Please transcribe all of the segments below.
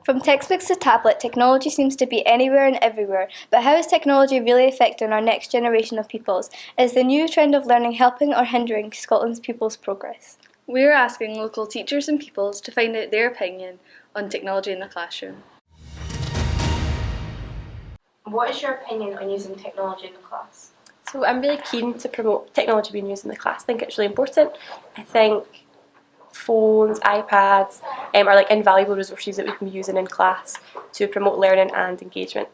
From textbooks to tablet, technology seems to be anywhere and everywhere, but how is technology really affecting our next generation of pupils? Is the new trend of learning helping or hindering Scotland's pupils' progress? We're asking local teachers and pupils to find out their opinion on technology in the classroom. What is your opinion on using technology in the class? So I'm really keen to promote technology being used in the class. I think it's really important. I think phones, iPads are like invaluable resources that we can be using in class to promote learning and engagement.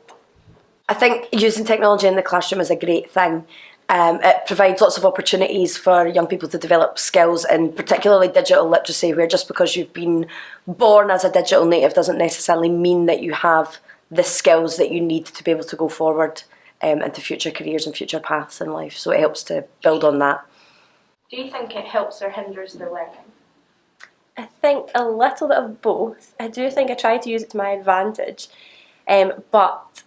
I think using technology in the classroom is a great thing. It provides lots of opportunities for young people to develop skills, and particularly digital literacy, where just because you've been born as a digital native doesn't necessarily mean that you have the skills that you need to be able to go forward into future careers and future paths in life. So it helps to build on that. Do you think it helps or hinders their learning? I think a little bit of both. I do think I try to use it to my advantage, but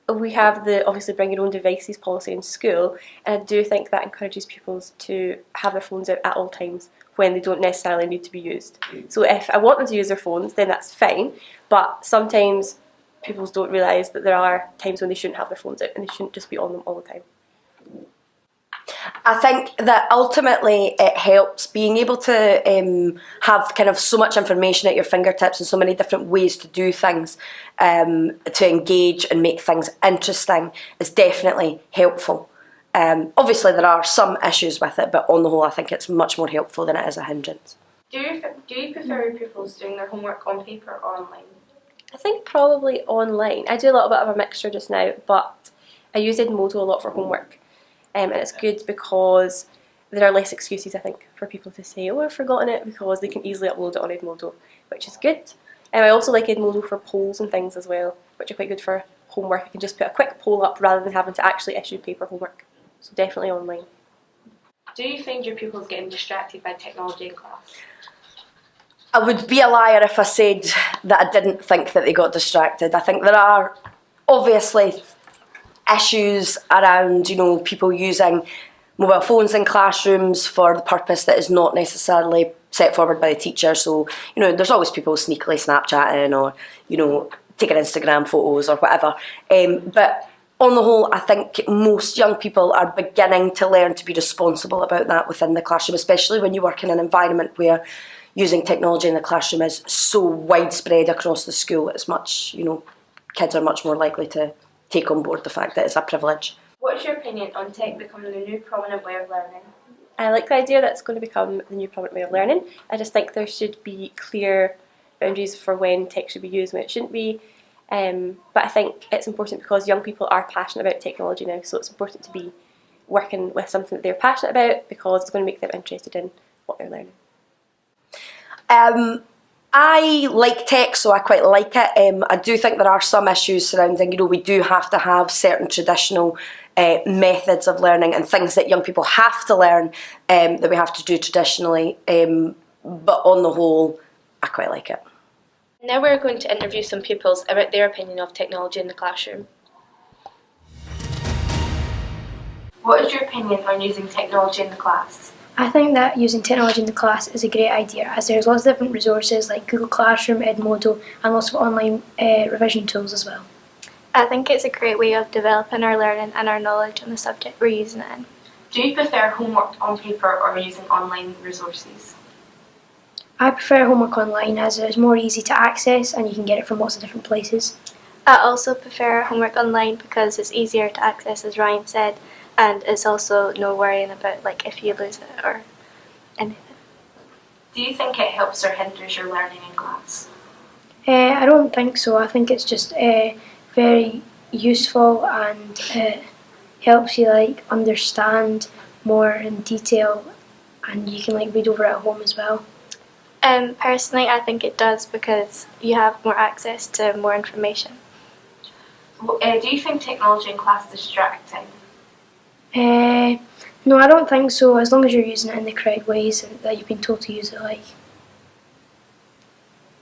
we have the obviously bring your own devices policy in school, and I do think that encourages pupils to have their phones out at all times when they don't necessarily need to be used. So if I want them to use their phones, then that's fine, but sometimes pupils don't realise that there are times when they shouldn't have their phones out and they shouldn't just be on them all the time. I think that ultimately it helps being able to have kind of so much information at your fingertips and so many different ways to do things, to engage and make things interesting is definitely helpful. Obviously there are some issues with it, but on the whole I think it's much more helpful than it is a hindrance. Do you prefer your pupils doing their homework on paper or online? I think probably online. I do a little bit of a mixture just now, but I use Edmodo a lot for homework. And it's good because there are less excuses, I think, for people to say, oh, I've forgotten it, because they can easily upload it on Edmodo, which is good. I also like Edmodo for polls and things as well, which are quite good for homework. I can just put a quick poll up rather than having to actually issue paper homework. So definitely online. Do you find your pupils getting distracted by technology in class? I would be a liar if I said that I didn't think that they got distracted. I think there are obviously issues around, people using mobile phones in classrooms for the purpose that is not necessarily set forward by the teacher. So, there's always people sneakily Snapchatting or, taking Instagram photos or whatever. But on the whole, I think most young people are beginning to learn to be responsible about that within the classroom, especially when you work in an environment where using technology in the classroom is so widespread across the school. It's much, kids are much more likely to take on board the fact that it's a privilege. What's your opinion on tech becoming the new prominent way of learning? I like the idea that it's going to become the new prominent way of learning. I just think there should be clear boundaries for when tech should be used and when it shouldn't be. But I think it's important because young people are passionate about technology now, so it's important to be working with something that they're passionate about because it's going to make them interested in what they're learning. I like tech, so I quite like it. I do think there are some issues surrounding, we do have to have certain traditional methods of learning and things that young people have to learn that we have to do traditionally. But on the whole, I quite like it. Now we're going to interview some pupils about their opinion of technology in the classroom. What is your opinion on using technology in the class? I think that using technology in the class is a great idea, as there's lots of different resources like Google Classroom, Edmodo, and lots of online revision tools as well. I think it's a great way of developing our learning and our knowledge on the subject we're using it in. Do you prefer homework on paper or using online resources? I prefer homework online as it is more easy to access and you can get it from lots of different places. I also prefer homework online because it's easier to access, as Ryan said, and it's also no worrying about if you lose it or anything. Do you think it helps or hinders your learning in class? I don't think so. I think it's just very useful and helps you understand more in detail, and you can read over it at home as well. Personally, I think it does because you have more access to more information. Do you think technology in class is distracting? No, I don't think so, as long as you're using it in the correct ways that you've been told to use it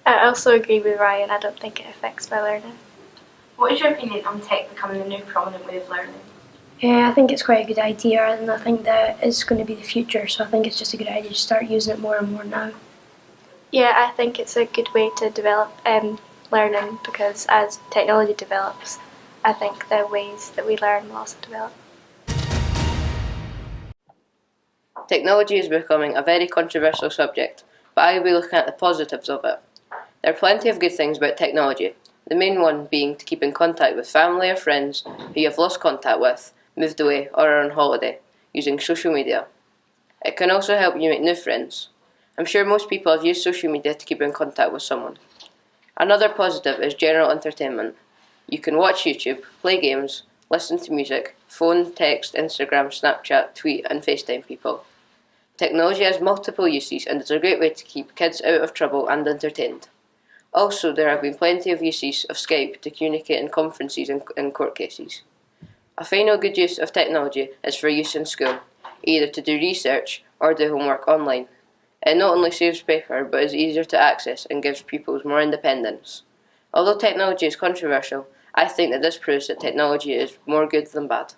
I also agree with Ryan. I don't think it affects my learning. What is your opinion on tech becoming the new prominent way of learning? I think it's quite a good idea, and I think that it's going to be the future, so I think it's just a good idea to start using it more and more now. Yeah, I think it's a good way to develop learning, because as technology develops, I think the ways that we learn will also develop. Technology is becoming a very controversial subject, but I will be looking at the positives of it. There are plenty of good things about technology, the main one being to keep in contact with family or friends who you have lost contact with, moved away, or are on holiday, using social media. It can also help you make new friends. I'm sure most people have used social media to keep in contact with someone. Another positive is general entertainment. You can watch YouTube, play games, listen to music, phone, text, Instagram, Snapchat, tweet, and FaceTime people. Technology has multiple uses and is a great way to keep kids out of trouble and entertained. Also, there have been plenty of uses of Skype to communicate in conferences and in court cases. A final good use of technology is for use in school, either to do research or do homework online. It not only saves paper, but is easier to access and gives pupils more independence. Although technology is controversial, I think that this proves that technology is more good than bad.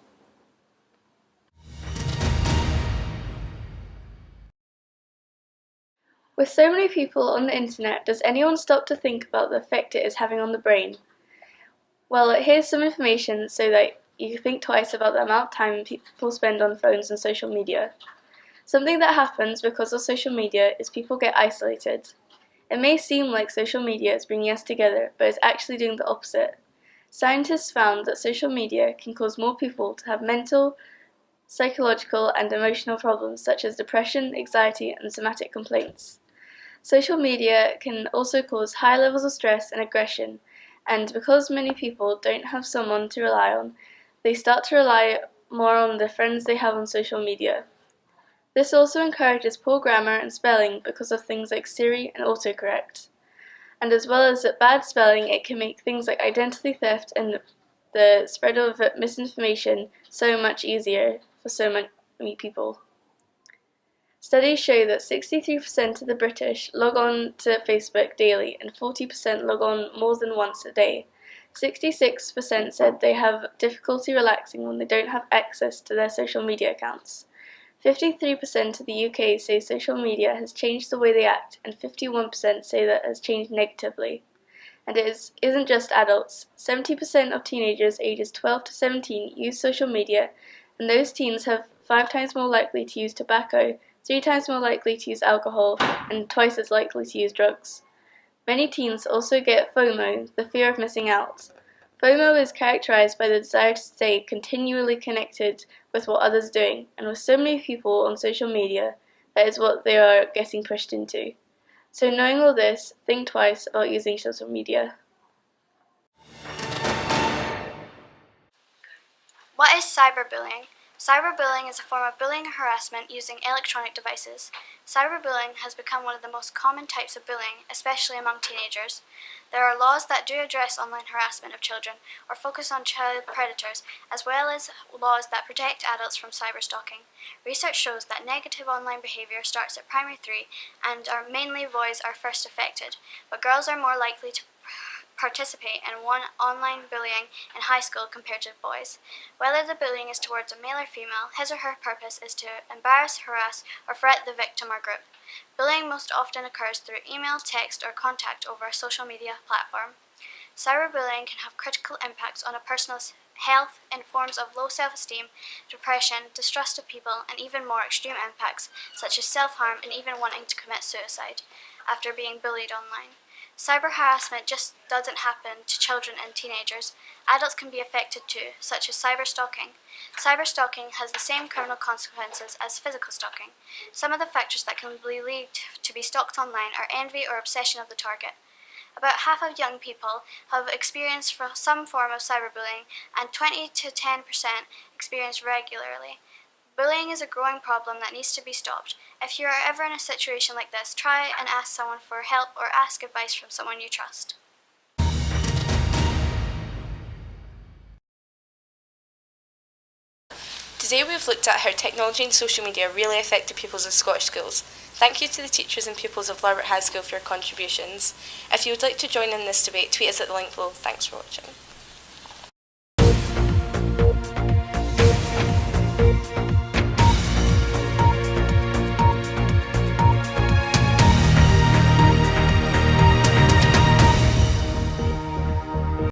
With so many people on the internet, does anyone stop to think about the effect it is having on the brain? Well, here's some information so that you think twice about the amount of time people spend on phones and social media. Something that happens because of social media is people get isolated. It may seem like social media is bringing us together, but it's actually doing the opposite. Scientists found that social media can cause more people to have mental, psychological, and emotional problems such as depression, anxiety, and somatic complaints. Social media can also cause high levels of stress and aggression, and because many people don't have someone to rely on, they start to rely more on the friends they have on social media. This also encourages poor grammar and spelling because of things like Siri and autocorrect. And as well as bad spelling, it can make things like identity theft and the spread of misinformation so much easier for so many people. Studies show that 63% of the British log on to Facebook daily and 40% log on more than once a day. 66% said they have difficulty relaxing when they don't have access to their social media accounts. 53% of the UK say social media has changed the way they act, and 51% say that it has changed negatively. And it isn't just adults. 70% of teenagers ages 12 to 17 use social media, and those teens have 5 times more likely to use tobacco, 3 times more likely to use alcohol, and twice as likely to use drugs. Many teens also get FOMO, the fear of missing out. FOMO is characterized by the desire to stay continually connected with what others are doing, and with so many people on social media, that is what they are getting pushed into. So knowing all this, think twice about using social media. What is cyberbullying? Cyberbullying is a form of bullying and harassment using electronic devices. Cyberbullying has become one of the most common types of bullying, especially among teenagers. There are laws that do address online harassment of children or focus on child predators, as well as laws that protect adults from cyberstalking. Research shows that negative online behaviour starts at primary 3 and mainly boys are first affected, but girls are more likely to participate in online bullying in high school compared to boys. Whether the bullying is towards a male or female, his or her purpose is to embarrass, harass, or threat the victim or group. Bullying most often occurs through email, text, or contact over a social media platform. Cyberbullying can have critical impacts on a person's health in forms of low self-esteem, depression, distrust of people, and even more extreme impacts such as self-harm and even wanting to commit suicide after being bullied online. Cyber harassment just doesn't happen to children and teenagers. Adults can be affected too, such as cyberstalking. Cyberstalking has the same criminal consequences as physical stalking. Some of the factors that can lead to be stalked online are envy or obsession of the target. About half of young people have experienced some form of cyberbullying, and 20 to 10% experience regularly. Bullying is a growing problem that needs to be stopped. If you are ever in a situation like this, try and ask someone for help or ask advice from someone you trust. Today we've looked at how technology and social media really affected pupils in Scottish schools. Thank you to the teachers and pupils of Larbert High School for your contributions. If you would like to join in this debate, tweet us at the link below. Thanks for watching.